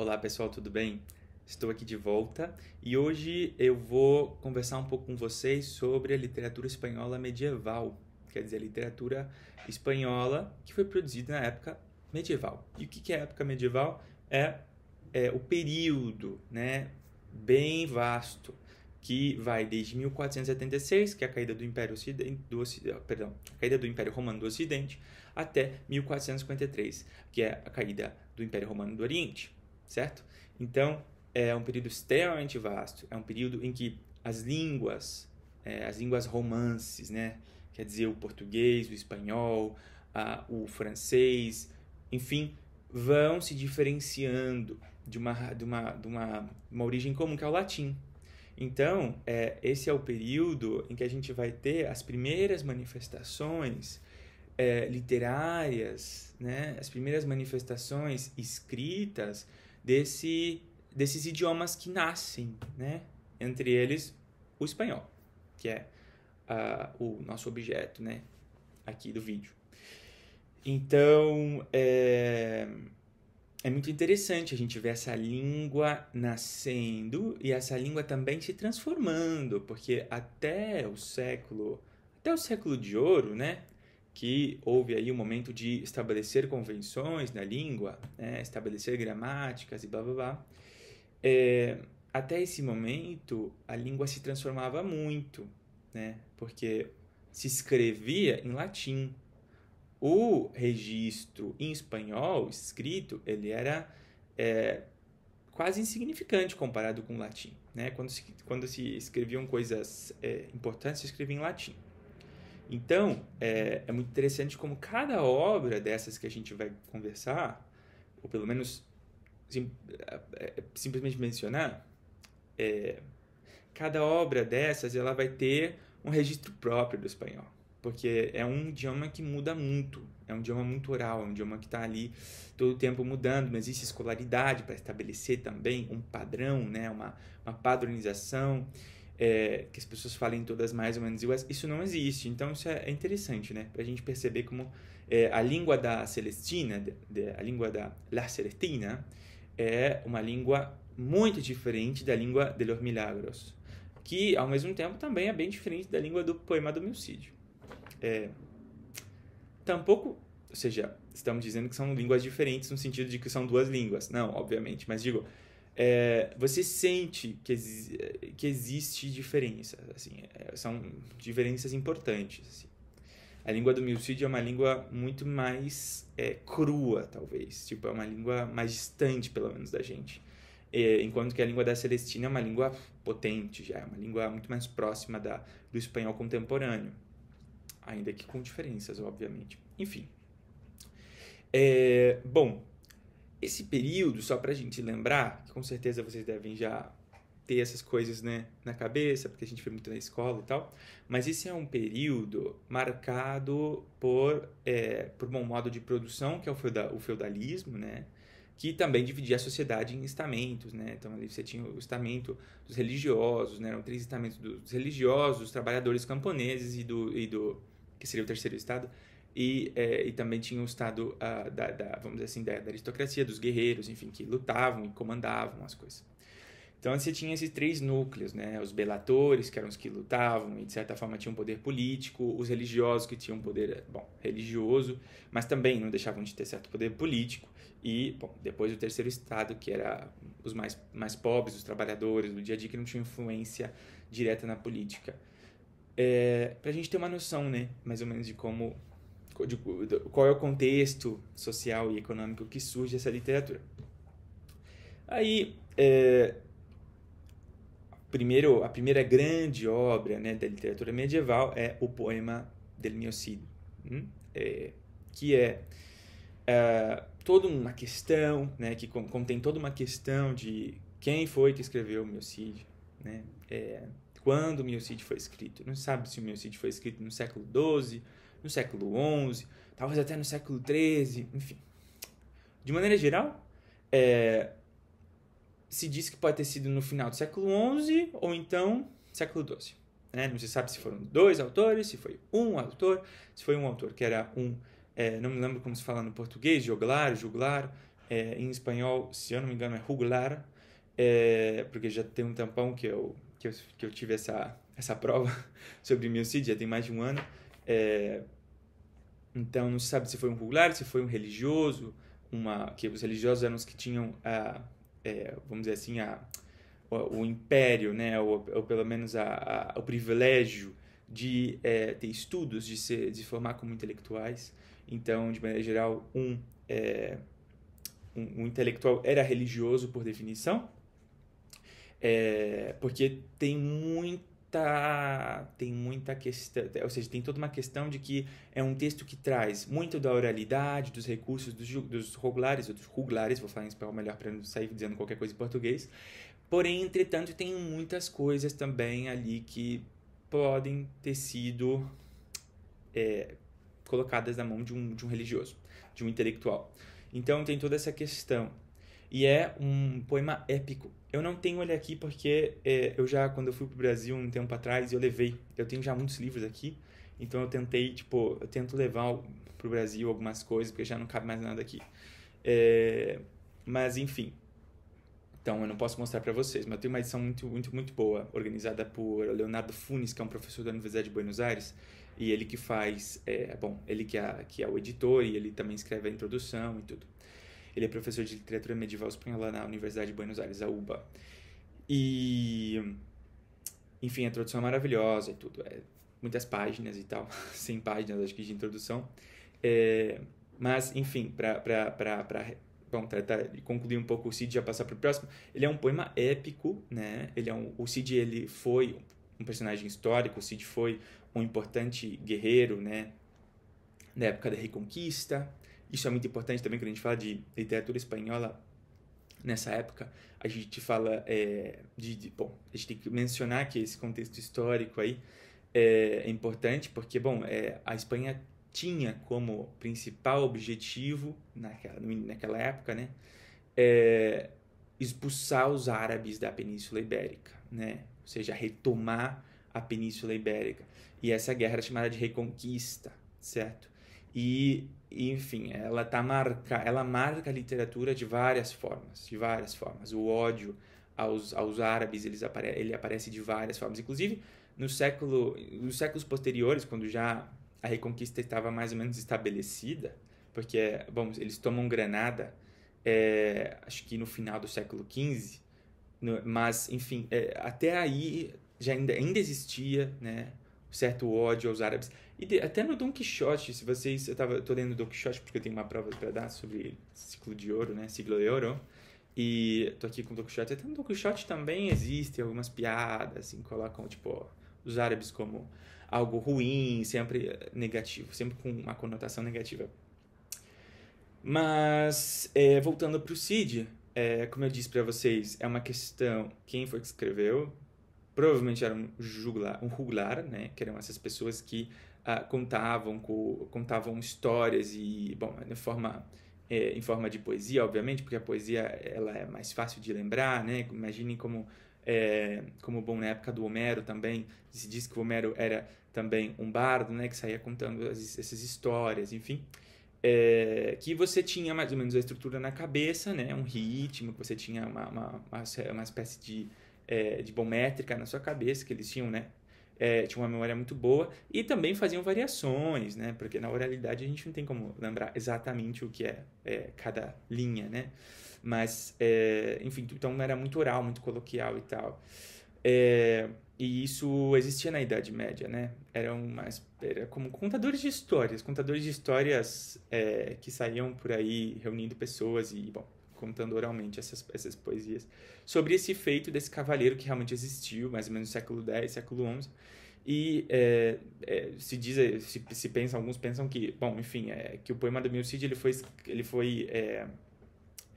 Olá pessoal, tudo bem? Estou aqui de volta e hoje eu vou conversar um pouco com vocês sobre a literatura espanhola medieval, quer dizer, a literatura espanhola que foi produzida na época medieval. E o que é a época medieval? É o período, né, bem vasto, que vai desde 1476, que é a caída do Império a caída do Império Romano do Ocidente, até 1453, que é a caída do Império Romano do Oriente, certo? Então, é um período extremamente vasto, é um período em que as línguas romances, né, quer dizer, o português, o espanhol, o francês, enfim, vão se diferenciando de uma origem comum, que é o latim. Então, esse é o período em que a gente vai ter as primeiras manifestações literárias, né? As primeiras manifestações escritas desses idiomas que nascem, né? Entre eles, o espanhol, que é o nosso objeto, né? Aqui do vídeo. Então, é muito interessante a gente ver essa língua nascendo e essa língua também se transformando, porque até o século de ouro, né, que houve aí um momento de estabelecer convenções na língua, né, estabelecer gramáticas e blá blá blá, até esse momento a língua se transformava muito, né, porque se escrevia em latim. O registro em espanhol escrito, ele era quase insignificante comparado com o latim, né? Quando se escreviam coisas importantes, se escrevia em latim. Então, é muito interessante como cada obra dessas que a gente vai conversar, ou pelo menos simplesmente mencionar, cada obra dessas ela vai ter um registro próprio do espanhol, porque é um idioma que muda muito, é um idioma muito oral, é um idioma que está ali todo o tempo mudando, não existe escolaridade para estabelecer também um padrão, né? uma padronização, que as pessoas falem todas mais ou menos iguais, isso não existe. Então isso é interessante, né? Para a gente perceber como a língua da Celestina, a língua da La Celestina, é uma língua muito diferente da língua de los Milagros, que ao mesmo tempo também é bem diferente da língua do poema do Milcídio. Tampouco, ou seja, estamos dizendo que são línguas diferentes no sentido de que são duas línguas, não, obviamente, mas digo, você sente que existe diferença, assim, são diferenças importantes, assim. A língua do Milcídio é uma língua muito mais crua, talvez, tipo, é uma língua mais distante, pelo menos, da gente. Enquanto que a língua da Celestina é uma língua potente, já é uma língua muito mais próxima do espanhol contemporâneo, ainda que com diferenças, obviamente. Enfim. Bom, esse período, só para a gente lembrar, que com certeza vocês devem já ter essas coisas, né, na cabeça, porque a gente foi muito na escola e tal, mas esse é um período marcado por um modo de produção, que é o feudalismo, né, que também dividia a sociedade em estamentos, né? Então ali você tinha o estamento dos religiosos, né? Eram 3 estamentos: dos religiosos, dos trabalhadores camponeses e do que seria o terceiro estado, e também tinha o estado vamos dizer assim, da aristocracia, dos guerreiros, enfim, que lutavam e comandavam as coisas. Então você tinha esses 3 núcleos, né? Os belatores, que eram os que lutavam e de certa forma tinham poder político, os religiosos, que tinham poder, religioso, mas também não deixavam de ter certo poder político, e, depois o terceiro estado, que era os mais pobres, os trabalhadores do dia a dia, que não tinham influência direta na política. Para a gente ter uma noção, né, mais ou menos de qual é o contexto social e econômico que surge essa literatura. Aí, a primeira grande obra, né, da literatura medieval é o poema del Milcídio, que é toda uma questão, né, que contém toda uma questão de quem foi que escreveu o Milcídio, né, quando o Milcídio foi escrito. Não se sabe se o Milcídio foi escrito no século XII, no século XI, talvez até no século XIII, enfim. De maneira geral, se diz que pode ter sido no final do século XI ou então século XII. Né? Não se sabe se foram 2 autores, se foi um autor, se foi um autor que era não me lembro como se fala no português, juglar, em espanhol, se eu não me engano, é juglar, porque já tem um tempão que eu tive essa prova sobre meu CID, já tem mais de um ano. Então, não se sabe se foi um juglar, se foi um religioso, que os religiosos eram os que tinham, vamos dizer assim, o império, né, ou pelo menos o privilégio de ter estudos, de se formar como intelectuais. Então, de maneira geral, um intelectual era religioso por definição, porque tem muita questão, ou seja, tem toda uma questão de que é um texto que traz muito da oralidade, dos recursos dos juglares, ou dos juglares, vou falar em espanhol melhor para não sair dizendo qualquer coisa em português. Porém, entretanto, tem muitas coisas também ali que podem ter sido colocadas na mão de um religioso, de um intelectual. Então, tem toda essa questão. E é um poema épico. Eu não tenho ele aqui porque quando eu fui pro Brasil um tempo atrás, eu tenho já muitos livros aqui, então eu tento levar pro Brasil algumas coisas, porque já não cabe mais nada aqui. Mas, enfim. Então, eu não posso mostrar para vocês, mas eu tenho uma edição muito, muito, muito boa, organizada por Leonardo Funes, que é um professor da Universidade de Buenos Aires, e ele que faz, ele que é o editor, e ele também escreve a introdução e tudo. Ele é professor de literatura medieval espanhola na Universidade de Buenos Aires, a UBA. E, enfim, a introdução é maravilhosa e tudo, muitas páginas e tal, 100 páginas, acho que, de introdução. Mas, enfim, Bom, concluir um pouco o Cid e já passar para o próximo. Ele é um poema épico, né? O Cid, ele foi um personagem histórico, o Cid foi um importante guerreiro, né? Na época da Reconquista. Isso é muito importante também quando a gente fala de literatura espanhola. Nessa época, a gente fala bom, a gente tem que mencionar que esse contexto histórico aí é importante, porque, bom, a Espanha tinha como principal objetivo, naquela época, né, expulsar os árabes da Península Ibérica, né, ou seja, retomar a Península Ibérica. E essa guerra era chamada de Reconquista, certo? E enfim, ela marca a literatura de várias formas, O ódio aos árabes, ele aparece de várias formas, inclusive nos séculos posteriores, quando já a Reconquista estava mais ou menos estabelecida, porque, bom, eles tomam Granada, acho que no final do século XV, mas, enfim, até aí ainda existia, né, certo ódio aos árabes. E até no Dom Quixote, eu tô lendo Dom Quixote porque eu tenho uma prova para dar sobre Ciclo de Ouro, né, Siglo de Ouro, e tô aqui com o Dom Quixote. Até no Dom Quixote também existem algumas piadas, assim, colocam, tipo, os árabes como algo ruim, sempre negativo, sempre com uma conotação negativa. Mas, voltando para o Cid, como eu disse para vocês, é uma questão, quem foi que escreveu? Provavelmente era um juglar, né? Que eram essas pessoas que contavam histórias e, bom, em forma de poesia, obviamente, porque a poesia ela é mais fácil de lembrar, né? Imaginem como bom, na época do Homero também, se diz que o Homero era também um bardo, né? Que saía contando essas histórias, enfim. Que você tinha mais ou menos a estrutura na cabeça, né? Um ritmo, que você tinha uma espécie de bom métrica na sua cabeça, que eles tinham, né? Tinha uma memória muito boa e também faziam variações, né? Porque na oralidade a gente não tem como lembrar exatamente o que é cada linha, né? Mas, enfim, então era muito oral, muito coloquial e tal. E isso existia na Idade Média, né? Era como contadores de histórias que saíam por aí reunindo pessoas e, bom, contando oralmente essas poesias sobre esse feito desse cavaleiro que realmente existiu, mais ou menos no século X, século XI. E alguns pensam que, bom, enfim, que o poema do Meu Cid ele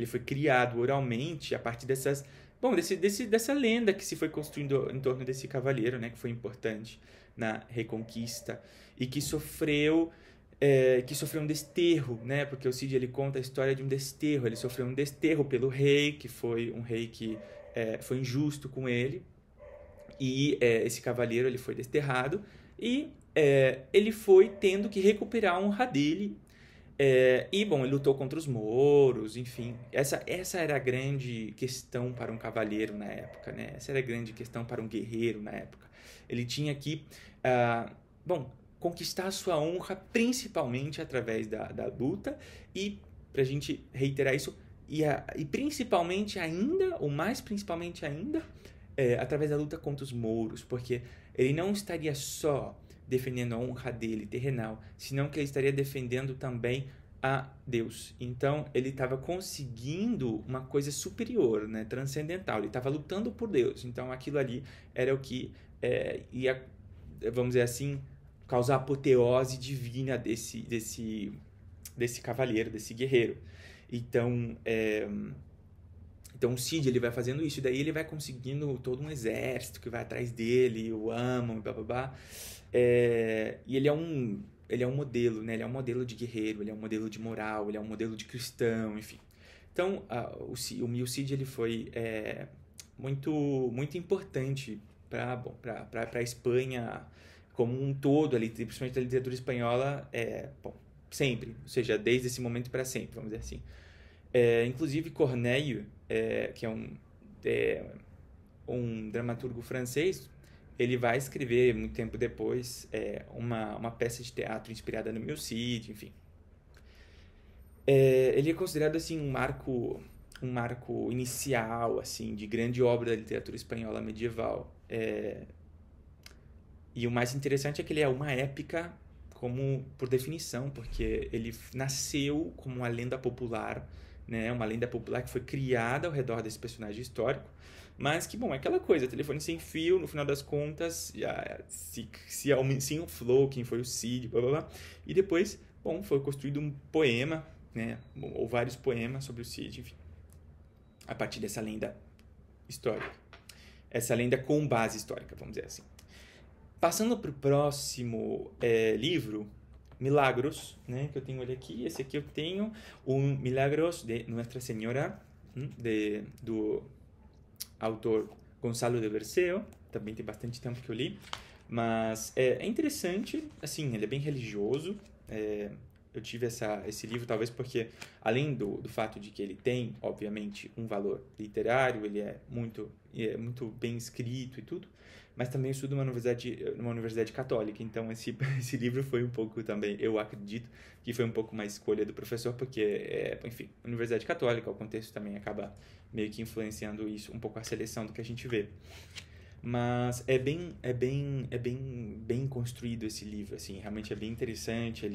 foi criado oralmente a partir dessa lenda que se foi construindo em torno desse cavaleiro, né, que foi importante na Reconquista e que sofreu um desterro, né, porque o Cid ele conta a história de um desterro. Ele sofreu um desterro pelo rei, que foi um rei que foi injusto com ele, e esse cavaleiro ele foi desterrado e ele foi tendo que recuperar a honra dele E, bom, ele lutou contra os mouros, enfim. Essa era a grande questão para um cavaleiro na época, né? Essa era a grande questão para um guerreiro na época. Ele tinha que, bom, conquistar a sua honra principalmente através da luta e, pra gente reiterar isso, e principalmente ainda, ou mais principalmente ainda, através da luta contra os mouros, porque ele não estaria só defendendo a honra dele, terrenal, senão que ele estaria defendendo também a Deus. Então, ele estava conseguindo uma coisa superior, né, transcendental. Ele estava lutando por Deus. Então, aquilo ali era o que ia, vamos dizer assim, causar a apoteose divina desse cavaleiro, desse guerreiro. Então, o Cid, ele vai fazendo isso, e daí ele vai conseguindo todo um exército que vai atrás dele, o amam, blá blá blá. E ele é um modelo, né? Ele é um modelo de guerreiro, ele é um modelo de moral, ele é um modelo de cristão, enfim. Então, o Cid, ele foi muito, muito importante para a Espanha como um todo, ali, principalmente a literatura espanhola, sempre, ou seja, desde esse momento para sempre, vamos dizer assim. Inclusive Corneille, que é um dramaturgo francês, ele vai escrever, muito tempo depois, uma peça de teatro inspirada no Meu Cid, enfim. Ele é considerado assim um marco inicial assim de grande obra da literatura espanhola medieval. E o mais interessante é que ele é uma épica como por definição, porque ele nasceu como uma lenda popular, né? Uma lenda popular que foi criada ao redor desse personagem histórico, mas que, bom, é aquela coisa, telefone sem fio, no final das contas, se inflou quem foi o Cid, blá blá blá, e depois, bom, foi construído um poema, né? Ou vários poemas sobre o Cid, enfim, a partir dessa lenda histórica. Essa lenda com base histórica, vamos dizer assim. Passando para o próximo livro, Milagros, né, que eu tenho ele aqui. Esse aqui eu tenho, um Milagros de Nuestra Senhora, do autor Gonçalo de Berceo. Também tem bastante tempo que eu li, mas é interessante, assim, ele é bem religioso. Eu tive esse livro talvez porque, além do fato de que ele tem, obviamente, um valor literário, ele é muito bem escrito e tudo, mas também eu estudo numa universidade católica, então esse livro foi um pouco também, eu acredito que foi um pouco uma escolha do professor, porque, enfim, universidade católica, o contexto também acaba meio que influenciando isso, um pouco a seleção do que a gente vê. Mas é bem construído esse livro, assim, realmente é bem interessante.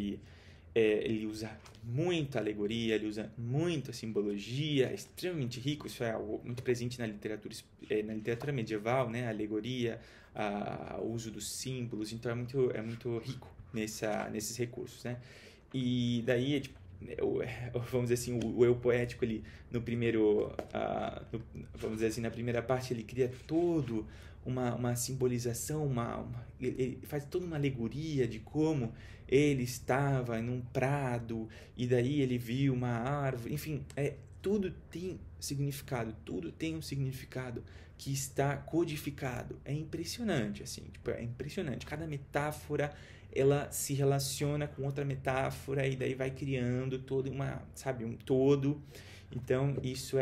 Ele usa muita alegoria, ele usa muita simbologia, é extremamente rico. Isso é algo muito presente na literatura medieval, né? A alegoria, o uso dos símbolos, então é muito rico nesses recursos, né? E daí, tipo, vamos dizer assim, o eu poético, ele no primeiro, vamos dizer assim, na primeira parte, ele cria todo uma simbolização, ele faz toda uma alegoria de como ele estava num prado e daí ele viu uma árvore, enfim, tudo tem significado, tudo tem um significado que está codificado. É impressionante, assim, tipo, é impressionante. Cada metáfora, ela se relaciona com outra metáfora e daí vai criando toda um todo. Então, isso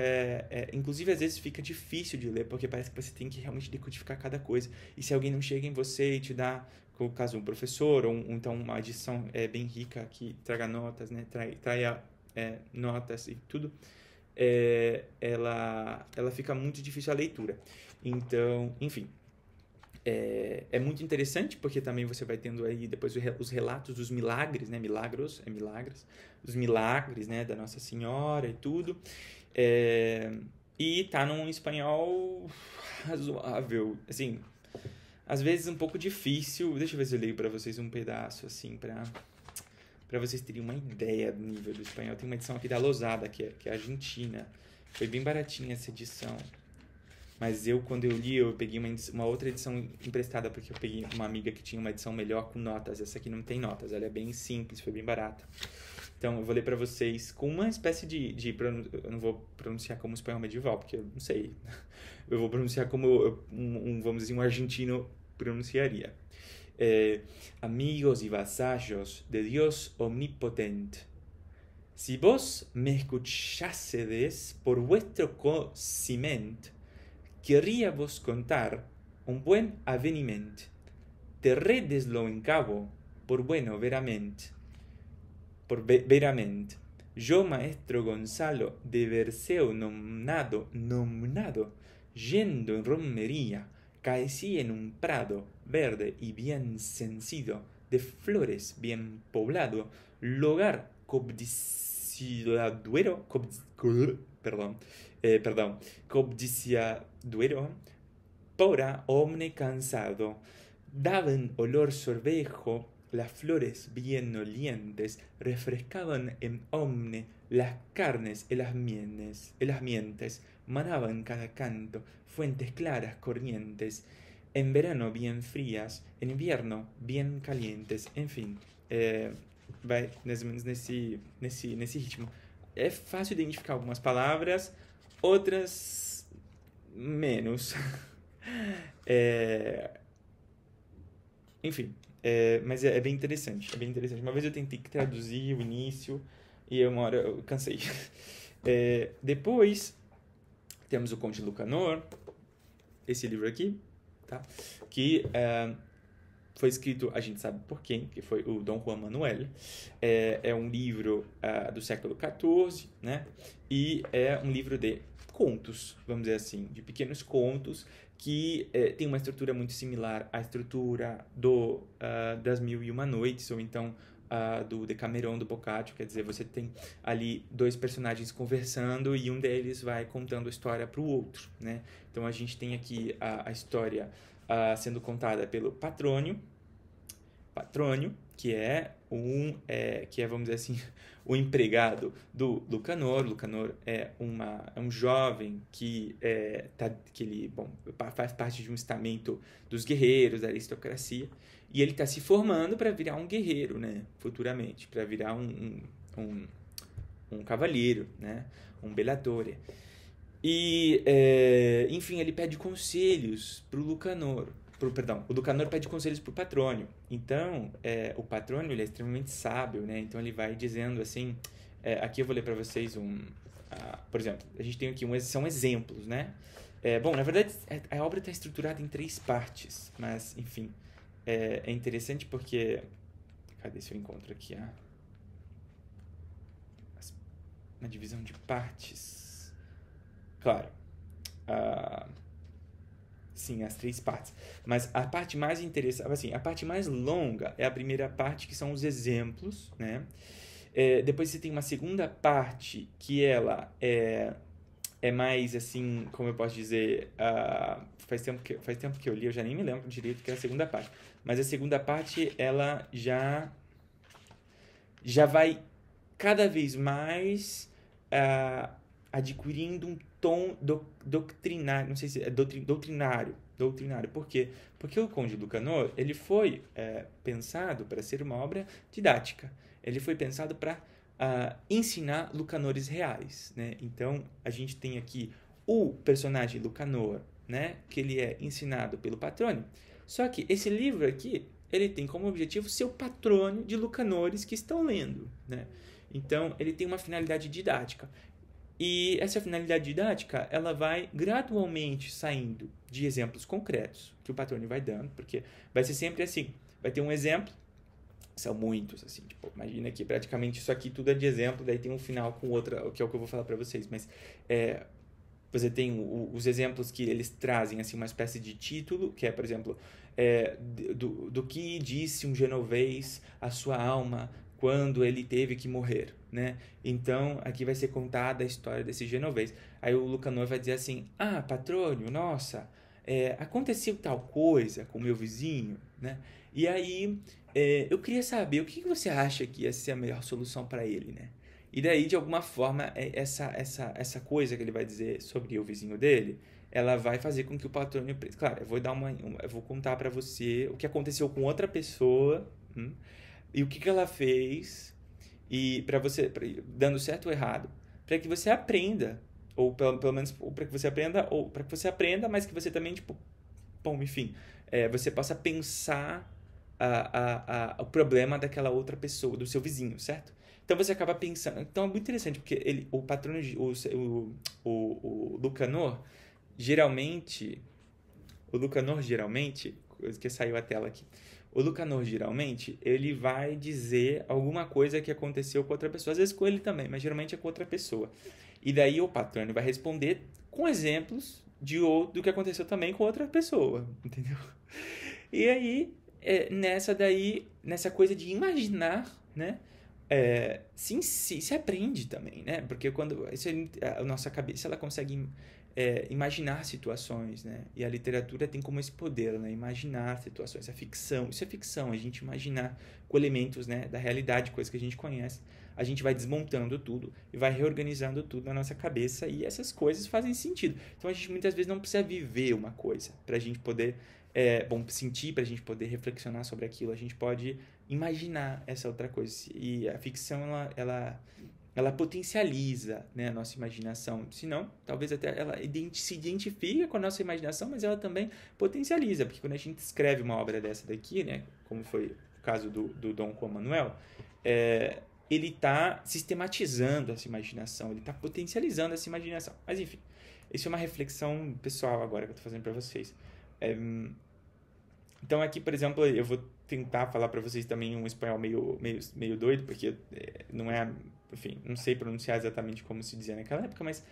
inclusive, às vezes fica difícil de ler, porque parece que você tem que realmente decodificar cada coisa. E se alguém não chega em você e te dá, no caso, um professor, ou então uma edição bem rica que traga notas, né? Traia notas e tudo, ela fica muito difícil a leitura. Então, enfim, é muito interessante, porque também você vai tendo aí depois os relatos dos milagres, né? Milagros, dos milagres, né? Da Nossa Senhora e tudo. E tá num espanhol razoável, assim, às vezes um pouco difícil. Deixa eu ver se eu leio para vocês um pedaço, assim, para vocês terem uma ideia do nível do espanhol. Tem uma edição aqui da Losada, que é argentina. Foi bem baratinha essa edição. Mas quando eu li, eu peguei uma outra edição emprestada, porque eu peguei uma amiga que tinha uma edição melhor com notas. Essa aqui não tem notas, ela é bem simples, foi bem barata. Então, eu vou ler para vocês com uma espécie eu não vou pronunciar como espanhol medieval, porque eu não sei. Eu vou pronunciar como, vamos dizer, um argentino pronunciaria. Amigos y vasallos de Dios omnipotente, Si vos me escuchássedes por vuestro conocimiento, querría vos contar un buen avenimiento. Terredeslo en cabo por bueno veramente. Veramente. Yo, maestro Gonzalo de Berceo nomnado, yendo en romería, caecí en un prado verde y bien cencido, de flores bien poblado, lugar codiciaduero, codiciaduero, pora omne cansado, daban olor sorbejo, las flores bien olientes refrescaban en omne las carnes y las mientes, manaban cada canto, fuentes claras corrientes, en verano bien frías, en invierno bien calientes, enfim. Vai mais ou menos nesse ritmo. É fácil identificar algumas palavras, outras menos. Enfim, mas é bem interessante, é bem interessante. Uma vez eu tentei traduzir o início e uma hora eu cansei. Depois temos o Conde Lucanor, esse livro aqui, tá? Que foi escrito, a gente sabe por quem, que foi o Dom Juan Manuel. É um livro do século XIV, né? E é um livro de contos, vamos dizer assim, de pequenos contos que tem uma estrutura muito similar à estrutura das Mil e Uma Noites, ou então do Decameron, do Boccaccio. Quer dizer, você tem ali dois personagens conversando e um deles vai contando a história para o outro, né? Então, a gente tem aqui a história sendo contada pelo Patrônio, que é vamos dizer assim, o empregado do Lucanor. Lucanor é um jovem que ele faz parte de um estamento dos guerreiros, da aristocracia, e ele está se formando para virar um guerreiro, né, futuramente, para virar um cavalheiro, né, um belatore. E, enfim, ele pede conselhos para o Lucanor. O Lucanor pede conselhos para o Patrônio. Então, o Patrônio ele é extremamente sábio, né? Então, ele vai dizendo assim... aqui eu vou ler para vocês por exemplo, a gente tem aqui são exemplos, né? Bom, na verdade, a obra está estruturada em 3 partes. Mas, enfim, é interessante porque... Cadê se eu encontro aqui uma divisão de partes? Claro. Sim, as 3 partes. Mas a parte mais interessante, assim, a parte mais longa é a primeira parte, que são os exemplos, né? Depois você tem uma segunda parte que ela é mais, assim, como eu posso dizer, faz tempo que eu li, eu já nem me lembro direito que é a segunda parte. Mas a segunda parte, ela já vai cada vez mais adquirindo um tom doutrinário, não sei se é doutrinário. Por quê? Porque o Conde Lucanor, ele foi pensado para ser uma obra didática. Ele foi pensado para ensinar Lucanores reais, né? Então, a gente tem aqui o personagem Lucanor, né? Que ele é ensinado pelo Patrônio. Só que esse livro aqui, ele tem como objetivo ser o patrônio de Lucanores que estão lendo, né? Então, ele tem uma finalidade didática. E essa finalidade didática, ela vai gradualmente saindo de exemplos concretos que o Patrônio vai dando, porque vai ser sempre assim, vai ter um exemplo, são muitos, assim, tipo, imagina que praticamente isso aqui tudo é de exemplo, daí tem um final com outra, que é o que eu vou falar para vocês, mas você tem os exemplos que eles trazem, assim, uma espécie de título, que é, por exemplo, do que disse um genovês à sua alma quando ele teve que morrer, né? Então, aqui vai ser contada a história desse genovês. Aí o Lucanor vai dizer assim, Patrônio, nossa, aconteceu tal coisa com o meu vizinho, né? E aí, eu queria saber, o que você acha que ia ser a melhor solução para ele, né? E daí, de alguma forma, essa coisa que ele vai dizer sobre o vizinho dele, ela vai fazer com que o Patrônio... Claro, eu vou contar para você o que aconteceu com outra pessoa, e o que ela fez, e para você, dando certo ou errado, para que você aprenda, ou pelo menos para que você aprenda, mas que você também, tipo, bom, enfim, você possa pensar o problema daquela outra pessoa, do seu vizinho, certo? Então você acaba pensando. Então é muito interessante, porque o patrono, o Lucanor, geralmente. O Lucanor, geralmente. Coisa que saiu a tela aqui. O Lucanor, geralmente, ele vai dizer alguma coisa que aconteceu com outra pessoa. Às vezes com ele também, mas geralmente é com outra pessoa. E daí o patrono vai responder com exemplos do que aconteceu também com outra pessoa. Entendeu? E aí, nessa coisa de imaginar, né? Se aprende também, né? Porque quando a nossa cabeça ela consegue imaginar situações, né? E a literatura tem como esse poder, né? Imaginar situações, a ficção, isso é ficção, a gente imaginar com elementos, né? Da realidade, coisas que a gente conhece, a gente vai desmontando tudo e vai reorganizando tudo na nossa cabeça e essas coisas fazem sentido. Então a gente muitas vezes não precisa viver uma coisa para a gente poder sentir, para a gente poder reflexionar sobre aquilo, a gente pode imaginar essa outra coisa. E a ficção, ela potencializa, né, a nossa imaginação. Se não, talvez até ela se identifica com a nossa imaginação, mas ela também potencializa, porque quando a gente escreve uma obra dessa daqui, né, como foi o caso do Dom Juan Manuel, ele está sistematizando essa imaginação, ele está potencializando essa imaginação. Mas enfim, isso é uma reflexão pessoal agora que eu estou fazendo para vocês. Então aqui, por exemplo, eu vou tentar falar para vocês também um espanhol meio doido, porque não é, enfim, não sei pronunciar exatamente como se dizia naquela época, mas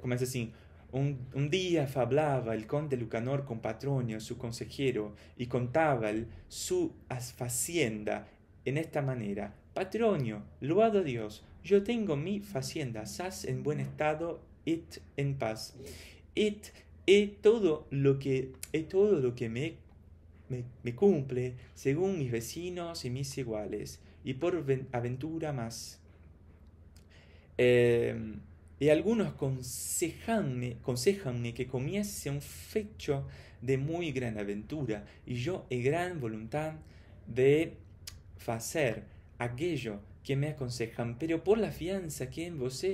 começa assim: un día fablaba el conde Lucanor con Patronio, su consejero, y contaba su facienda en esta manera: Patronio, loado Dios, yo tengo mi facienda sas en buen estado et en paz. Todo lo que me cumple según mis vecinos y mis iguales, y por aventura más. Y algunos aconsejanme que comiese un fecho de muy gran aventura, y yo he gran voluntad de hacer aquello que me aconsejan, pero por la fianza que en vos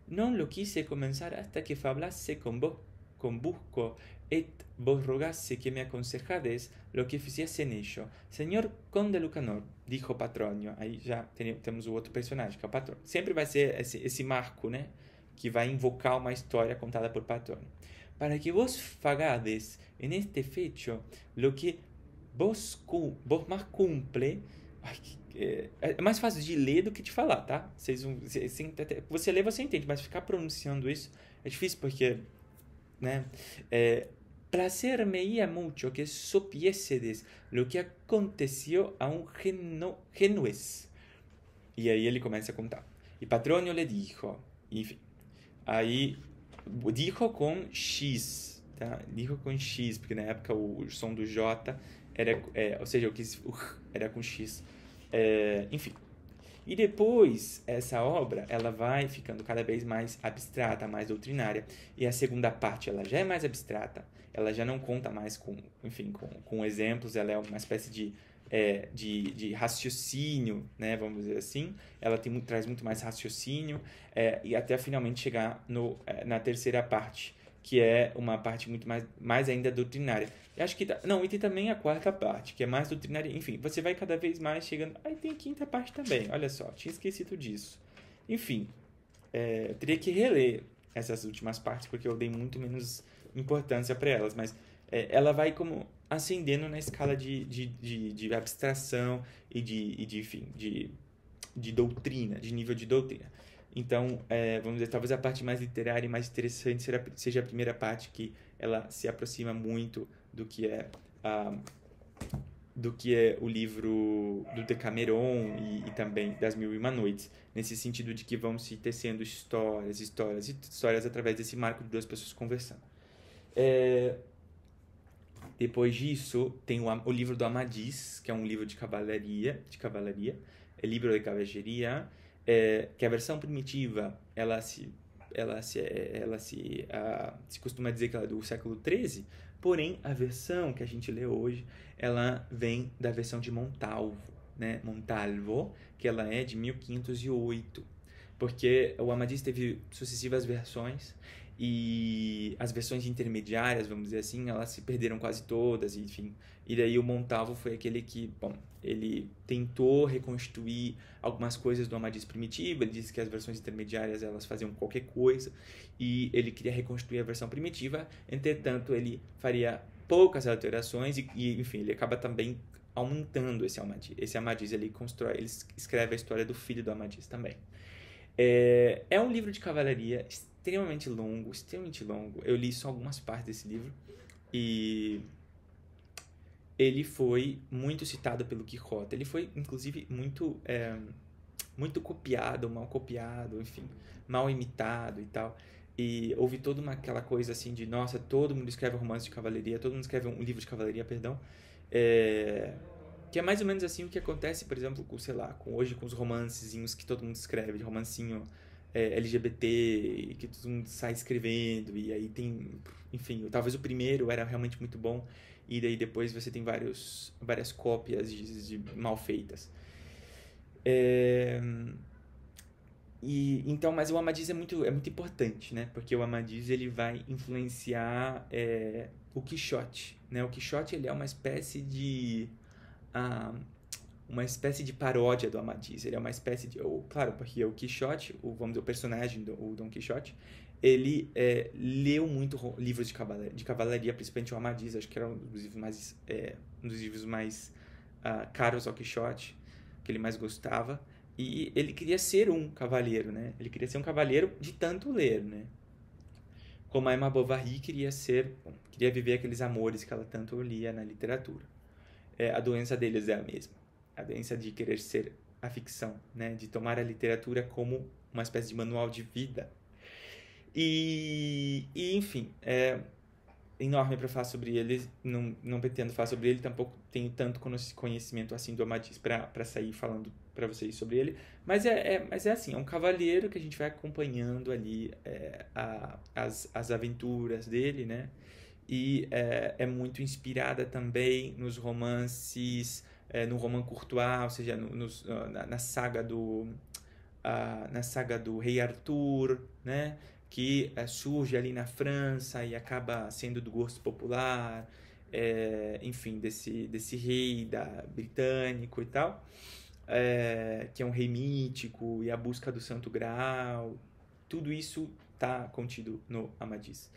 no lo quise comenzar hasta que hablase con vos, con busco, et vos rogase que me aconsejades lo que hiciese en ello. Señor Conde Lucanor, dijo Patronio. Aí já temos o outro personagem, que é o Patronio. Sempre vai ser esse marco, né? Que vai invocar uma história contada por Patronio. Para que vos fagades en este fecho lo que vos mais cumple. Ai, é mais fácil de ler do que de falar, tá? Você lê, você entende, mas ficar pronunciando isso é difícil porque, né? Placer me ia mucho que supiésedes lo que aconteció a un genués. E aí ele começa a contar. E Patronio le dijo, enfim, aí dijo com X, tá? Dijo com X, porque na época o som do J era, ou seja, era com X. Enfim. E depois, essa obra, ela vai ficando cada vez mais abstrata, mais doutrinária. E a segunda parte, ela já é mais abstrata. Ela já não conta mais com exemplos. Ela é uma espécie de raciocínio, né? Vamos dizer assim. Ela traz muito mais raciocínio. E até finalmente chegar na terceira parte, que é uma parte muito mais ainda doutrinária. Eu acho que e tem também a quarta parte, que é mais doutrinária. Enfim, você vai cada vez mais chegando. Aí tem a quinta parte também, olha só, tinha esquecido disso. Enfim, eu teria que reler essas últimas partes, porque eu dei muito menos importância para elas, mas ela vai como ascendendo na escala de abstração e de doutrina, de nível de doutrina. Então, vamos dizer, talvez a parte mais literária e mais interessante seja a primeira parte, que ela se aproxima muito do que é o livro do Decameron e também das Mil e Uma Noites, nesse sentido de que vão se tecendo histórias através desse marco de duas pessoas conversando. Depois disso, tem o livro do Amadís, que é um livro de cavalaria, é livro de cavalleria, que a versão primitiva, ela se costuma dizer que ela é do século XIII, porém, a versão que a gente lê hoje, ela vem da versão de Montalvo, né? Montalvo, que ela é de 1508, porque o Amadís teve sucessivas versões, e as versões intermediárias, vamos dizer assim, elas se perderam quase todas, enfim. E daí o Montalvo foi aquele que, bom, ele tentou reconstruir algumas coisas do Amadis primitivo, ele disse que as versões intermediárias elas faziam qualquer coisa, e ele queria reconstruir a versão primitiva, entretanto ele faria poucas alterações enfim, ele acaba também aumentando esse Amadis. Esse Amadis, ele escreve a história do filho do Amadis também. É um livro de cavalaria extremamente longo, extremamente longo. Eu li só algumas partes desse livro e ele foi muito citado pelo Quixote. Ele foi, inclusive, muito copiado, mal copiado, enfim, mal imitado e tal. E houve toda aquela coisa assim de, nossa, todo mundo escreve romance de cavalaria, todo mundo escreve um livro de cavalaria, perdão. Que é mais ou menos assim o que acontece, por exemplo, com, sei lá, hoje com os romancezinhos que todo mundo escreve, de romancinho LGBT, e que todo mundo sai escrevendo, e aí tem, enfim, talvez o primeiro era realmente muito bom, e daí depois você tem várias cópias de mal feitas. Então, mas o Amadis é muito importante, né? Porque o Amadis ele vai influenciar o Quixote, né? O Quixote ele é uma espécie de paródia do Amadis. Ele é uma espécie de, claro, porque o Quixote, vamos dizer, o personagem o Dom Quixote, ele leu muito livros de cavalaria, principalmente o Amadis. Acho que era um dos livros mais caros ao Quixote, que ele mais gostava. E ele queria ser um cavaleiro, né? Ele queria ser um cavaleiro de tanto ler, né? Como a Emma Bovary queria viver aqueles amores que ela tanto lia na literatura. A doença deles é a mesma. A doença de querer ser a ficção, né? De tomar a literatura como uma espécie de manual de vida. Enfim, enorme para falar sobre ele, não pretendo falar sobre ele, tampouco tenho tanto conhecimento assim do Amadis para sair falando para vocês sobre ele, mas é assim, é um cavaleiro que a gente vai acompanhando ali as aventuras dele, né? E é muito inspirada também nos romances, no Roman Courtois, ou seja, na saga do Rei Arthur, né? Que surge ali na França e acaba sendo do gosto popular, enfim, desse rei britânico e tal, que é um rei mítico, e a busca do Santo Graal. Tudo isso está contido no Amadis.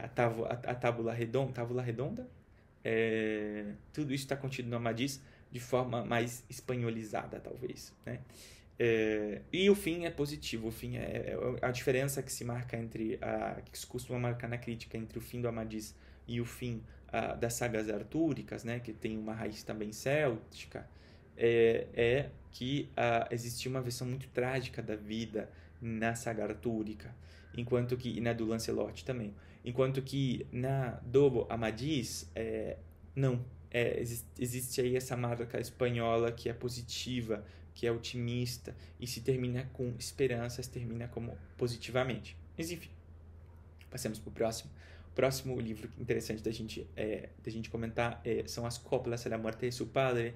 A Tábula Redonda, tudo isso está contido no Amadis de forma mais espanholizada, talvez, né? E o fim é positivo. O fim é a diferença que se marca que se costuma marcar na crítica entre o fim do Amadis e o fim das sagas artúricas, né, que tem uma raiz também céltica, que existia uma versão muito trágica da vida na saga artúrica, e na do Lancelot também, enquanto que na do Amadis não. Existe aí essa marca espanhola que é positiva, que é otimista, e se termina com esperanças, termina como positivamente. Mas enfim, passemos para o próximo. O próximo livro interessante da gente comentar são As Coplas de la Muerte de su Padre,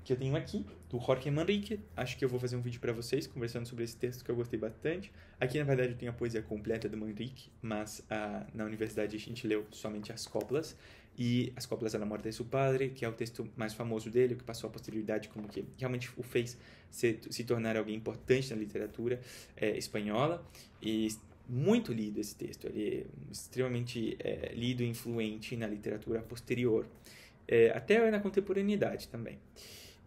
que eu tenho aqui, do Jorge Manrique. Acho que eu vou fazer um vídeo para vocês, conversando sobre esse texto que eu gostei bastante. Aqui, na verdade, eu tenho a poesia completa do Manrique, mas na universidade a gente leu somente As Coplas. E As Coplas de la Muerte de su Padre, que é o texto mais famoso dele, que passou à posterioridade como que realmente o fez se tornar alguém importante na literatura espanhola. E muito lido esse texto, ele é extremamente lido e influente na literatura posterior, até na contemporaneidade também.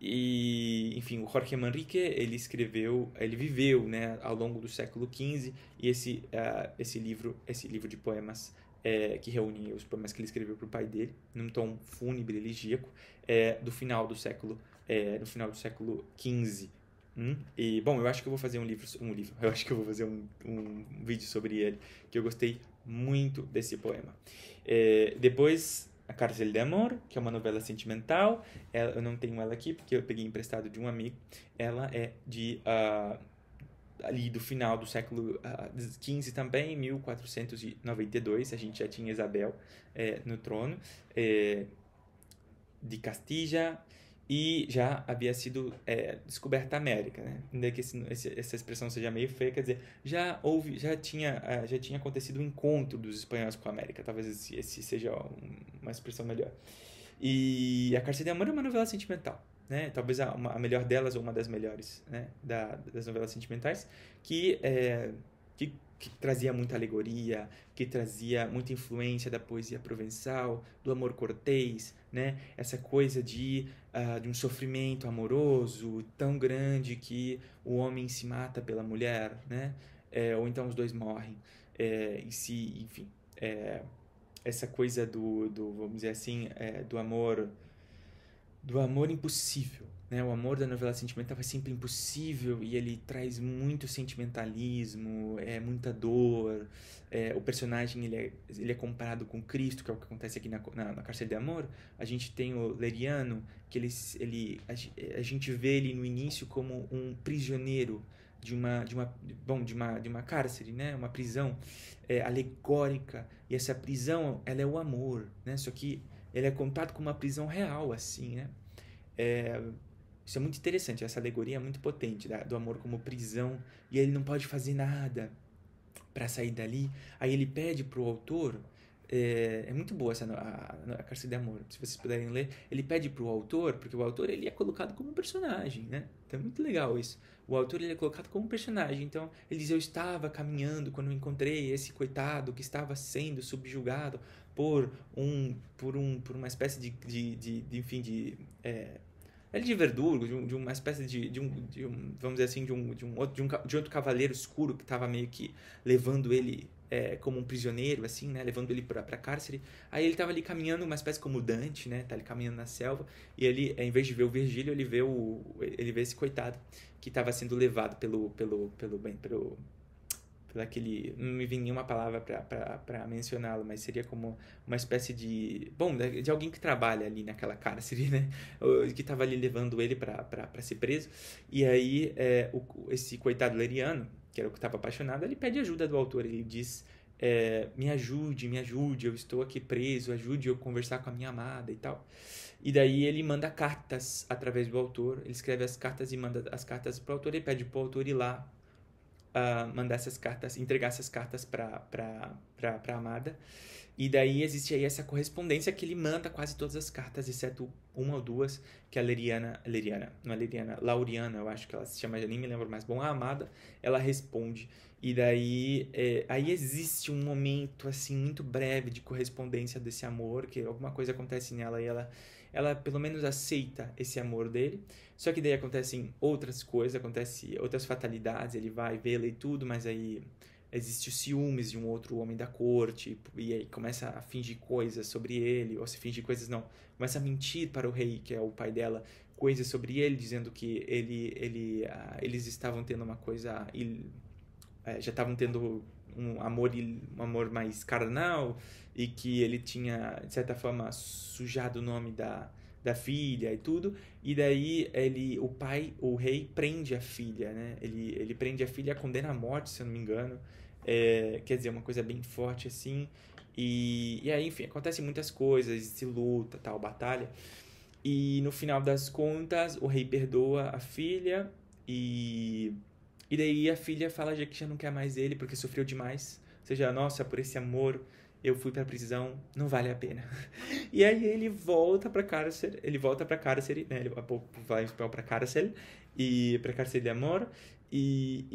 E, enfim, o Jorge Manrique, ele viveu, né, ao longo do século XV, e esse livro de poemas que reúne os poemas que ele escreveu para o pai dele, num tom fúnebre, elegíaco, no final do século XV. E, bom, eu acho que eu vou fazer eu acho que eu vou fazer um vídeo sobre ele, que eu gostei muito desse poema. Depois, A Cárcel de Amor, que é uma novela sentimental. Eu não tenho ela aqui, porque eu peguei emprestado de um amigo. Ela é ali do final do século XV também, 1492, a gente já tinha Isabel no trono, de Castilla, e já havia sido descoberta a América, né? Ainda que essa expressão seja meio feia, quer dizer, já tinha acontecido um encontro dos espanhóis com a América, talvez esse seja uma expressão melhor. E A Cárcere de Amor é uma novela sentimental, né? Talvez a melhor delas ou uma das melhores, né? Das novelas sentimentais, que, é, que trazia muita alegoria, que trazia muita influência da poesia provençal, do amor cortês, né? Essa coisa de um sofrimento amoroso tão grande que o homem se mata pela mulher, né? Ou então os dois morrem. Enfim, essa coisa vamos dizer assim, do amor impossível, né? O amor da novela sentimental é sempre impossível e ele traz muito sentimentalismo, muita dor. O personagem ele é comparado com Cristo, que é o que acontece aqui na Cárcere de Amor. A gente tem o Leriano, que a gente vê ele no início como um prisioneiro de uma cárcere, né? Uma prisão alegórica, e essa prisão ela é o amor, né? Só que ele é contado como uma prisão real, assim, né? É, Isso é muito interessante, essa alegoria é muito potente, do amor como prisão, e ele não pode fazer nada para sair dali. Aí ele pede pro autor, muito boa a Cárcere de Amor, se vocês puderem ler. Ele pede pro autor, porque o autor ele é colocado como um personagem, né? Então é muito legal isso. O autor ele é colocado como um personagem. Então ele diz: eu estava caminhando quando encontrei esse coitado que estava sendo subjugado por uma espécie enfim, de verdugo, de uma espécie vamos dizer assim, de outro cavaleiro escuro que estava meio que levando ele como um prisioneiro, assim, né, levando ele pra cárcere. Aí ele estava ali caminhando, uma espécie como Dante, né, tá ali caminhando na selva, e ele, em vez de ver o Virgílio, ele vê esse coitado que estava sendo levado aquele, não me vem nenhuma palavra para mencioná-lo, mas seria como uma espécie de alguém que trabalha ali naquela cárcere, né? Que estava ali levando ele para ser preso. E aí esse coitado Leriano, que era o que estava apaixonado, ele pede ajuda do autor. Ele diz: me ajude, eu estou aqui preso, ajude eu a conversar com a minha amada e tal. E daí ele manda cartas através do autor, ele escreve as cartas e manda as cartas para o autor. Ele pede para o autor ir lá mandar essas cartas, entregar essas cartas para amada. E daí existe aí essa correspondência que ele manda quase todas as cartas, exceto uma ou duas, que a não é Leriana, Lauriana, eu acho que ela se chama, já nem me lembro mais. Bom, a amada, ela responde. E daí aí existe um momento assim muito breve de correspondência desse amor, que alguma coisa acontece nela e ela pelo menos aceita esse amor dele. Só que daí acontecem outras coisas, acontecem outras fatalidades, ele vai vê-la e tudo, mas aí existe o ciúmes de um outro homem da corte, e aí começa a fingir coisas sobre ele, ou se fingir coisas não, começa a mentir para o rei, que é o pai dela, coisas sobre ele, dizendo que eles estavam tendo uma coisa, já estavam tendo um amor mais carnal, e que ele tinha, de certa forma, sujado o nome da filha e tudo. E daí o rei prende a filha, né? Ele prende a filha, condena à morte, se eu não me engano. Quer dizer, uma coisa bem forte assim. E aí, enfim, acontecem muitas coisas, se luta, tal, batalha. E no final das contas, o rei perdoa a filha e daí a filha fala que já não quer mais ele porque sofreu demais. Ou seja, nossa, por esse amor eu fui pra prisão, não vale a pena. E aí ele volta pra cárcere, né? Ele vai pra cárcere, e pra cárcere de amor,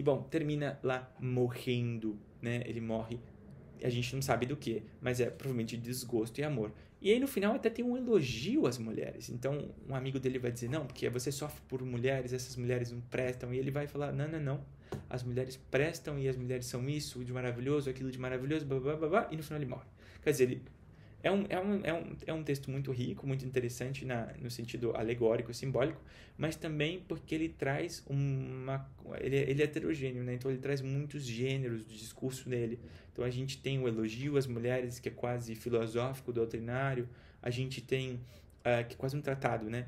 bom, termina lá morrendo, né? Ele morre, a gente não sabe do que, mas é provavelmente desgosto e amor. E aí no final até tem um elogio às mulheres. Então um amigo dele vai dizer: não, porque você sofre por mulheres, essas mulheres não prestam. E ele vai falar: não, não, não. As mulheres prestam e as mulheres são isso de maravilhoso, aquilo de maravilhoso, blá, blá, blá, blá, e no final ele morre. Quer dizer, ele é um texto muito rico, muito interessante no sentido alegórico, simbólico, mas também porque ele traz ele é heterogêneo, né? Então ele traz muitos gêneros de discurso nele. Então a gente tem o elogio às mulheres, que é quase filosófico, doutrinário. A gente tem que é quase um tratado, né?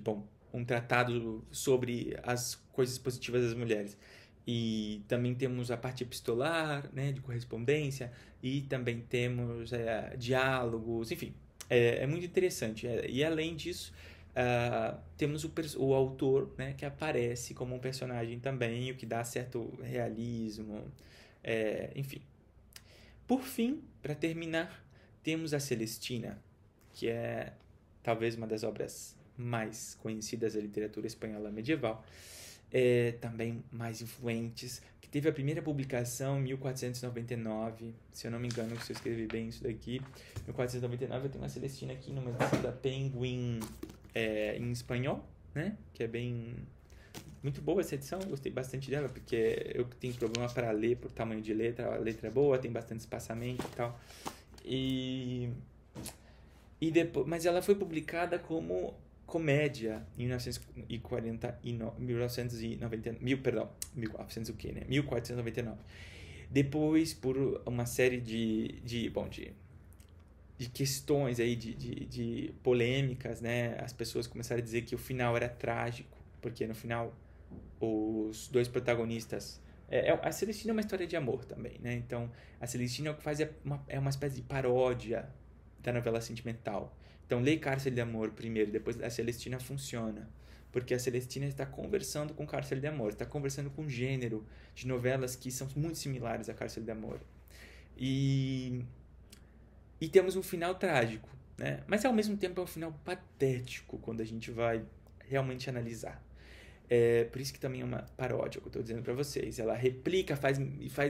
Bom, um tratado sobre as coisas positivas das mulheres. E também temos a parte epistolar, né, de correspondência, e também temos diálogos, enfim, é muito interessante. E além disso, temos o autor, né, que aparece como um personagem também, o que dá certo realismo, enfim. Por fim, para terminar, temos a Celestina, que é talvez uma das obras mais conhecidas da literatura espanhola medieval, também mais influentes, que teve a primeira publicação em 1499, se eu não me engano, se eu escrevi bem isso daqui, 1499. Eu tenho uma Celestina aqui numa edição da Penguin em espanhol, né, que é bem... muito boa essa edição, gostei bastante dela, porque eu tenho problema para ler por tamanho de letra, a letra é boa, tem bastante espaçamento e tal. E depois, mas ela foi publicada como comédia em 1499. Depois, por uma série de questões aí, de polêmicas, né? As pessoas começaram a dizer que o final era trágico, porque no final os dois protagonistas... a Celestina é uma história de amor também, né? Então, a Celestina é uma espécie de paródia da novela sentimental. Então, leia Cárcere de Amor primeiro, depois a Celestina funciona. Porque a Celestina está conversando com Cárcere de Amor, está conversando com um gênero de novelas que são muito similares a Cárcere de Amor. E temos um final trágico, né? Mas ao mesmo tempo é um final patético quando a gente vai realmente analisar. Por isso que também é uma paródia que eu estou dizendo para vocês. Ela replica, faz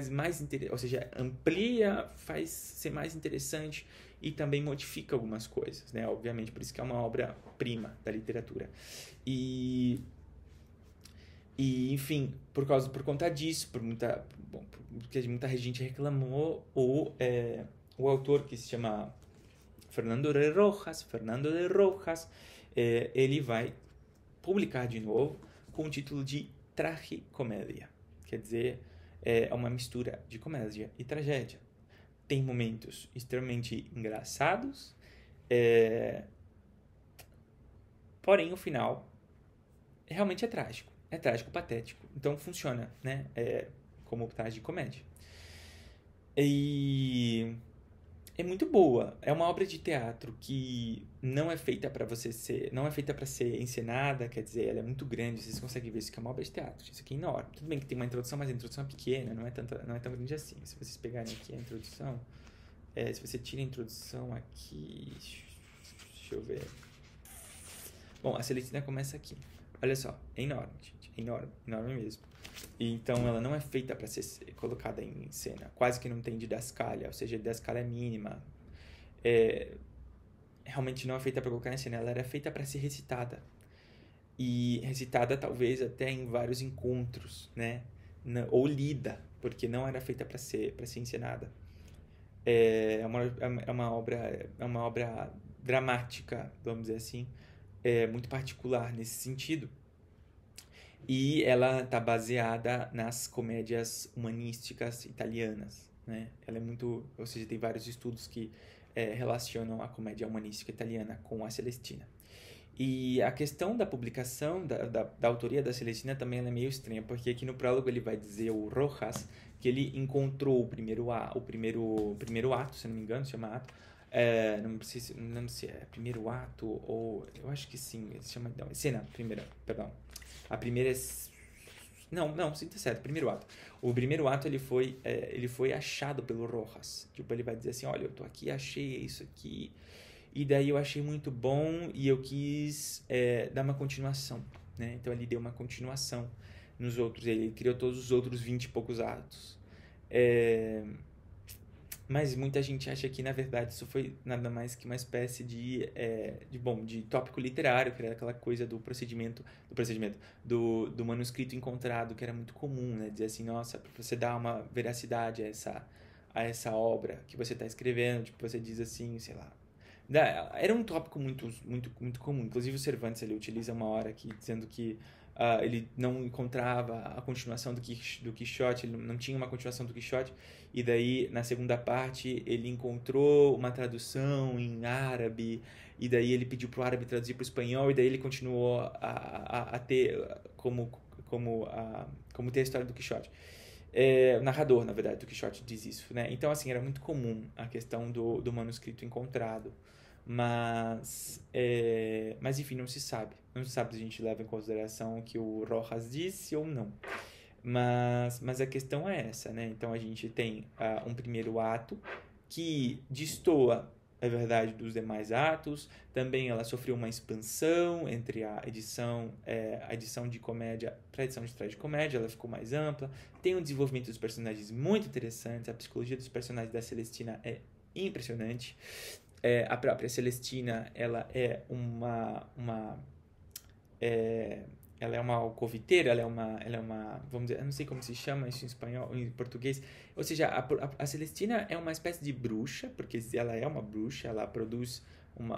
mais interessante, ou seja, amplia, faz ser mais interessante e também modifica algumas coisas, né? Obviamente, por isso que é uma obra-prima da literatura. E enfim, por conta disso, porque muita gente reclamou, o autor, que se chama Fernando de Rojas, ele vai publicar de novo com o título de Tragicomédia. Quer dizer, é uma mistura de comédia e tragédia. Tem momentos extremamente engraçados, porém o final realmente é trágico. É trágico, patético. Então funciona, né? Como tragicomédia. E é muito boa. É uma obra de teatro que não é feita para ser encenada, quer dizer, ela é muito grande, vocês conseguem ver isso que é uma obra de teatro. Isso aqui é enorme. Tudo bem que tem uma introdução, mas a introdução é pequena, não é tão grande assim. Se vocês pegarem aqui a introdução, se você tira a introdução aqui, deixa eu ver. Bom, a Celestina começa aqui. Olha só, é enorme, gente. É enorme, enorme mesmo. E então ela não é feita para ser colocada em cena. Quase que não tem didascália, ou seja, a didascália é mínima. Realmente não é feita para colocar em cena. Ela era feita para ser recitada. E recitada talvez até em vários encontros, né? Ou lida, porque não era feita para ser encenada. É uma obra dramática, vamos dizer assim, muito particular nesse sentido. E ela está baseada nas comédias humanísticas italianas, né? Ela é muito... Ou seja, tem vários estudos que relacionam a comédia humanística italiana com a Celestina. E a questão da publicação, da autoria da Celestina também é meio estranha, porque aqui no prólogo ele vai dizer, o Rojas, que ele encontrou o primeiro ato, se não me engano, se chama ato. Não lembro se é primeiro ato ou... Eu acho que sim, ele se chama... Não, cena, primeira, perdão. A primeira é... Não, sim, tá certo, primeiro ato. O primeiro ato ele foi achado pelo Rojas. Tipo, ele vai dizer assim, olha, eu tô aqui, achei isso aqui. E daí eu achei muito bom e eu quis dar uma continuação, né? Então ele deu uma continuação nos outros. Ele criou todos os outros 20 e poucos atos. Mas muita gente acha que, na verdade, isso foi nada mais que uma espécie de tópico literário, que era aquela coisa do manuscrito encontrado, que era muito comum, né? Dizer assim, nossa, para você dar uma veracidade a essa obra que você está escrevendo, tipo, você diz assim, sei lá. Era um tópico muito, muito, muito comum. Inclusive o Cervantes ele utiliza uma hora aqui dizendo que ele não encontrava a continuação do Quixote, ele não tinha uma continuação do Quixote, e daí na segunda parte ele encontrou uma tradução em árabe, e daí ele pediu para o árabe traduzir para o espanhol, e daí ele continuou a ter como como tem a história do Quixote. O narrador, na verdade, do Quixote diz isso, né? Então, assim, era muito comum a questão do manuscrito encontrado. Mas, enfim, não se sabe. Não se sabe se a gente leva em consideração o que o Rojas disse ou não. Mas a questão é essa, né? Então, a gente tem um primeiro ato que destoa, é verdade, dos demais atos. Também ela sofreu uma expansão entre a edição de comédia para a edição de tragicomédia, ela ficou mais ampla. Tem um desenvolvimento dos personagens muito interessante, a psicologia dos personagens da Celestina é impressionante. A própria Celestina, ela é ela é uma alcoviteira, ela é uma, vamos dizer, eu não sei como se chama isso em espanhol, em português. Ou seja, a Celestina é uma espécie de bruxa, porque ela é uma bruxa, ela produz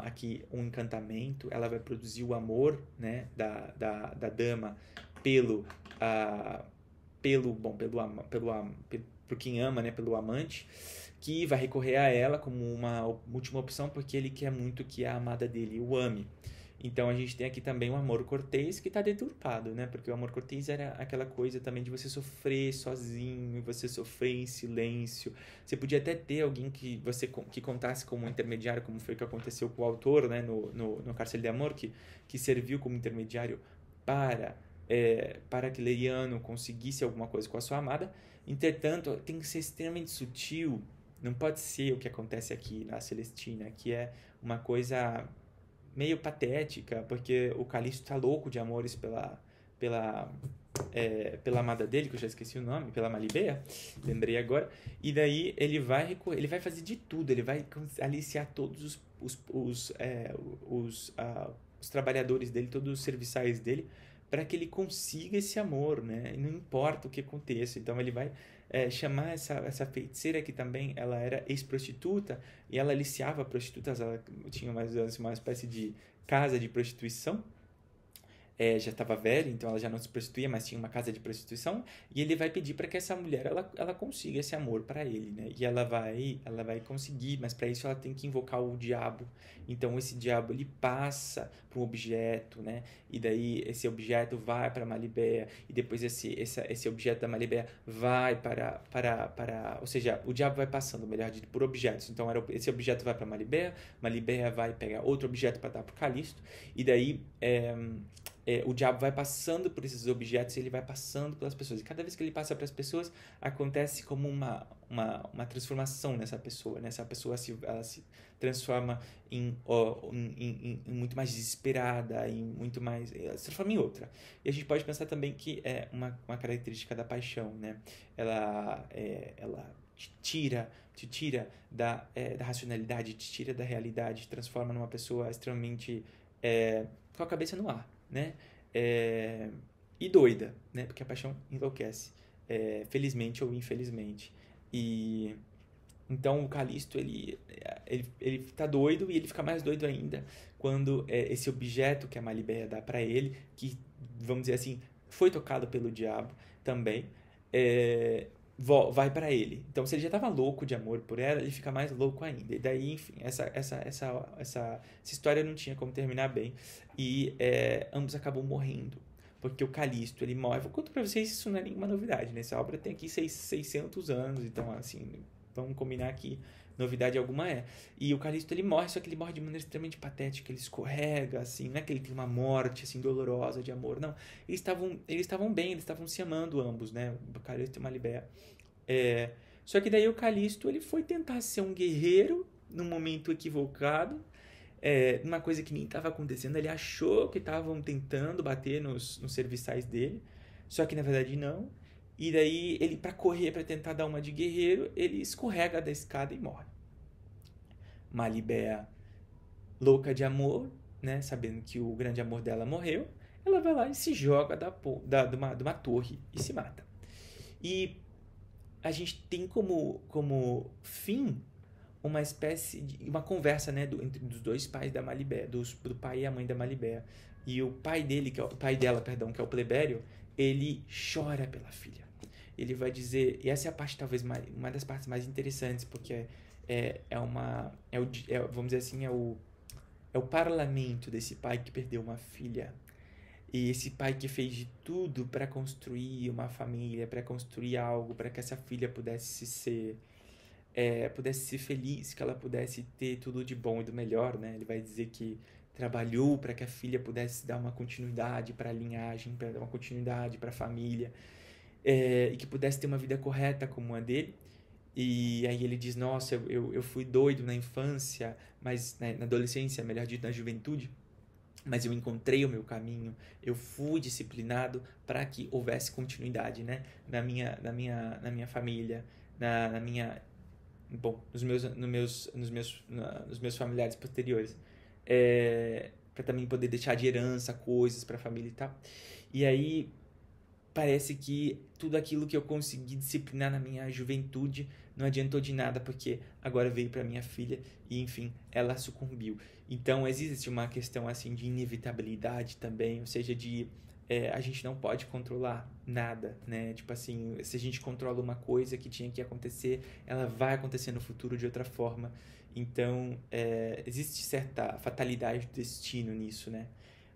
aqui um encantamento, ela vai produzir o amor, né, da dama por quem ama, né, pelo amante, que vai recorrer a ela como uma última opção, porque ele quer muito que a amada dele o ame. Então a gente tem aqui também o amor cortês que está deturpado, né? Porque o amor cortês era aquela coisa também de você sofrer sozinho, você sofrer em silêncio. Você podia até ter alguém que contasse como intermediário, como foi o que aconteceu com o autor, né? No Cárcel de Amor, que serviu como intermediário para que Leriano conseguisse alguma coisa com a sua amada. Entretanto, tem que ser extremamente sutil. Não pode ser o que acontece aqui na Celestina, que é uma coisa meio patética, porque o Calixto tá louco de amores pela amada dele, que eu já esqueci o nome, pela Malibea, lembrei agora, e daí ele vai fazer de tudo, ele vai aliciar todos os trabalhadores dele, todos os serviçais dele, para que ele consiga esse amor, né? E não importa o que aconteça, então ele vai chamar essa feiticeira, que também ela era ex-prostituta, e ela aliciava prostitutas, ela tinha uma espécie de casa de prostituição, já estava velha, então ela já não se prostituía, mas tinha uma casa de prostituição, e ele vai pedir para que essa mulher ela consiga esse amor para ele, né? E ela vai conseguir, mas para isso ela tem que invocar o diabo. Então esse diabo ele passa para um objeto, né? E daí esse objeto vai para Malibea, e depois esse objeto da Malibea vai ou seja, o diabo vai passando, melhor dito, por objetos. Então esse objeto vai para Malibea, Malibea vai pegar outro objeto para dar para o Calixto, e daí o diabo vai passando por esses objetos, ele vai passando pelas pessoas. E cada vez que ele passa para as pessoas, acontece como uma transformação nessa pessoa. Né? Essa pessoa ela se transforma em muito mais desesperada, ela se transforma em outra. E a gente pode pensar também que é uma característica da paixão. Né? Ela te tira da racionalidade, te tira da realidade, te transforma numa pessoa extremamente com a cabeça no ar, né? E doida, né? Porque a paixão enlouquece, felizmente ou infelizmente. E então o Calixto ele tá doido, e ele fica mais doido ainda quando esse objeto que a Malibea dá para ele, que vamos dizer assim foi tocado pelo diabo também, vai para ele. Então, se ele já estava louco de amor por ela, ele fica mais louco ainda. E daí, enfim, essa história não tinha como terminar bem. E ambos acabam morrendo. Porque o Calixto, ele morre. Vou contar para vocês, isso não é nenhuma novidade, né? Essa obra tem aqui 600 anos, então, assim, vamos combinar que novidade alguma é. E o Calixto, ele morre, só que ele morre de maneira extremamente patética, ele escorrega, assim, não é que ele tem uma morte, assim, dolorosa de amor, não. Eles estavam bem, eles estavam se amando ambos, né? O Calixto e Malibea. Só que daí o Calixto, ele foi tentar ser um guerreiro num momento equivocado, uma coisa que nem estava acontecendo. Ele achou que estavam tentando bater nos serviçais dele, só que na verdade não. E daí ele, para correr, para tentar dar uma de guerreiro, ele escorrega da escada e morre. Malibea, louca de amor, né, sabendo que o grande amor dela morreu, ela vai lá e se joga de uma torre e se mata. E a gente tem como fim uma espécie de uma conversa, né, entre os dois pais da Malibea, do pai e a mãe da Malibea. E o pai dele, o pai dela, perdão, que é o Plebério, ele chora pela filha. Ele vai dizer, e essa é a parte talvez uma das partes mais interessantes, porque vamos dizer assim, é o parlamento desse pai que perdeu uma filha. E esse pai que fez de tudo para construir uma família, para construir algo, para que essa filha pudesse ser feliz, que ela pudesse ter tudo de bom e do melhor, né? Ele vai dizer que trabalhou para que a filha pudesse dar uma continuidade para a linhagem, para dar uma continuidade para a família, e que pudesse ter uma vida correta como a dele. E aí ele diz, nossa, eu fui doido na infância, mas na adolescência, melhor dito, na juventude, mas eu encontrei o meu caminho, eu fui disciplinado para que houvesse continuidade, né? Na minha família, na minha, bom, nos meus familiares posteriores, para também poder deixar de herança coisas para a família e tal. E aí parece que tudo aquilo que eu consegui disciplinar na minha juventude não adiantou de nada, porque agora veio para minha filha e, enfim, ela sucumbiu. Então, existe uma questão assim de inevitabilidade também, ou seja, a gente não pode controlar nada, né? Tipo assim, se a gente controla uma coisa que tinha que acontecer, ela vai acontecer no futuro de outra forma. Então, existe certa fatalidade do destino nisso, né?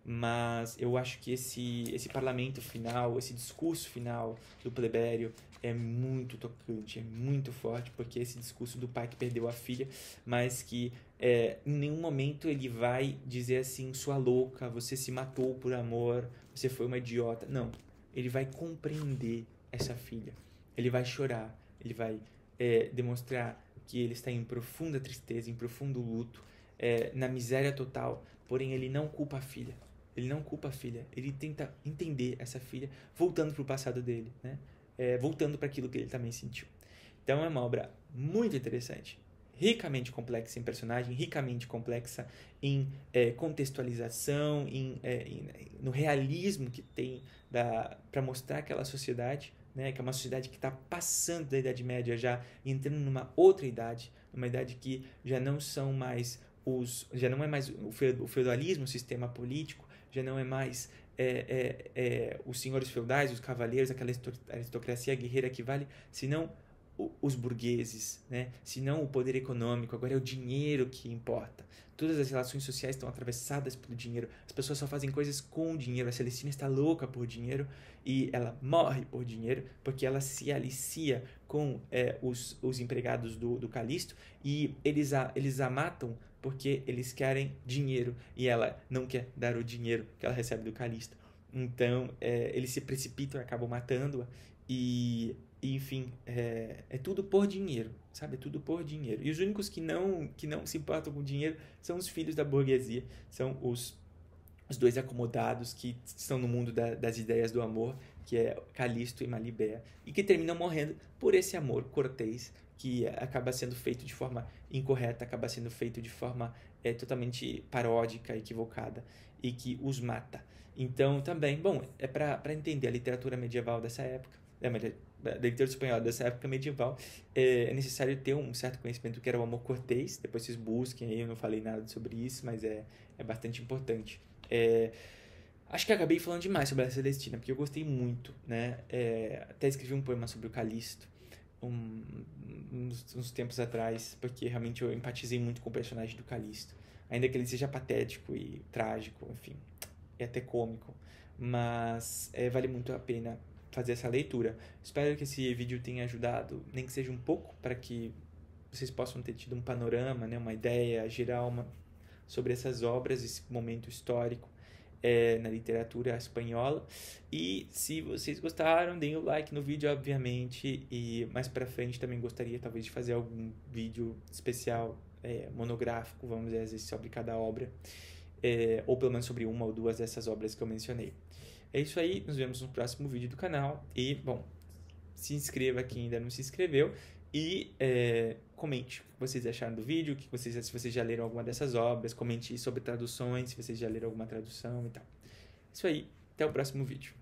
Mas eu acho que esse parlamento final, esse discurso final do plebério é muito tocante, é muito forte, porque esse discurso do pai que perdeu a filha, mas que em nenhum momento ele vai dizer assim, sua louca, você se matou por amor, você foi uma idiota. Não, ele vai compreender essa filha, ele vai chorar, ele vai demonstrar que ele está em profunda tristeza, em profundo luto, na miséria total, porém ele não culpa a filha. Ele não culpa a filha, ele tenta entender essa filha, voltando para o passado dele, né? Voltando para aquilo que ele também sentiu. Então é uma obra muito interessante, ricamente complexa em personagem, ricamente complexa em contextualização, no realismo que tem para mostrar aquela sociedade, né? Que é uma sociedade que está passando da Idade Média já, entrando numa outra idade, uma idade que já não é mais o feudalismo, o sistema político, já não é mais os senhores feudais, os cavaleiros, aquela aristocracia guerreira que vale, senão os burgueses, né? Senão o poder econômico. Agora é o dinheiro que importa. Todas as relações sociais estão atravessadas pelo dinheiro. As pessoas só fazem coisas com dinheiro. A Celestina está louca por dinheiro e ela morre por dinheiro porque ela se alicia com os empregados do Calisto e eles a matam porque eles querem dinheiro e ela não quer dar o dinheiro que ela recebe do Calisto. Então, eles se precipitam e acabam matando-a e enfim, é tudo por dinheiro, sabe? É tudo por dinheiro. E os únicos que não se importam com dinheiro são os filhos da burguesia, são os dois acomodados que estão no mundo das ideias do amor, que é Calisto e Malibéa, e que terminam morrendo por esse amor cortês, que acaba sendo feito de forma incorreta, acaba sendo feito de forma totalmente paródica, equivocada, e que os mata. Então, também, bom, é para entender a literatura medieval dessa época, da literatura espanhola dessa época medieval, é necessário ter um certo conhecimento do que era o amor cortês. Depois vocês busquem aí, eu não falei nada sobre isso, mas é bastante importante. Acho que acabei falando demais sobre a Celestina, porque eu gostei muito, né? Até escrevi um poema sobre o Calisto uns tempos atrás, porque realmente eu empatizei muito com o personagem do Calisto. Ainda que ele seja patético e trágico, enfim, e até cômico, mas vale muito a pena fazer essa leitura. Espero que esse vídeo tenha ajudado, nem que seja um pouco, para que vocês possam ter tido um panorama, né, uma ideia geral sobre essas obras, esse momento histórico na literatura espanhola. E se vocês gostaram, deem o like no vídeo, obviamente, e mais para frente também gostaria talvez de fazer algum vídeo especial, monográfico, vamos dizer assim, sobre cada obra, ou pelo menos sobre uma ou duas dessas obras que eu mencionei. É isso aí, nos vemos no próximo vídeo do canal e, bom, se inscreva quem ainda não se inscreveu e comente o que vocês acharam do vídeo, se vocês já leram alguma dessas obras, comente sobre traduções, se vocês já leram alguma tradução e tal. Isso aí, até o próximo vídeo.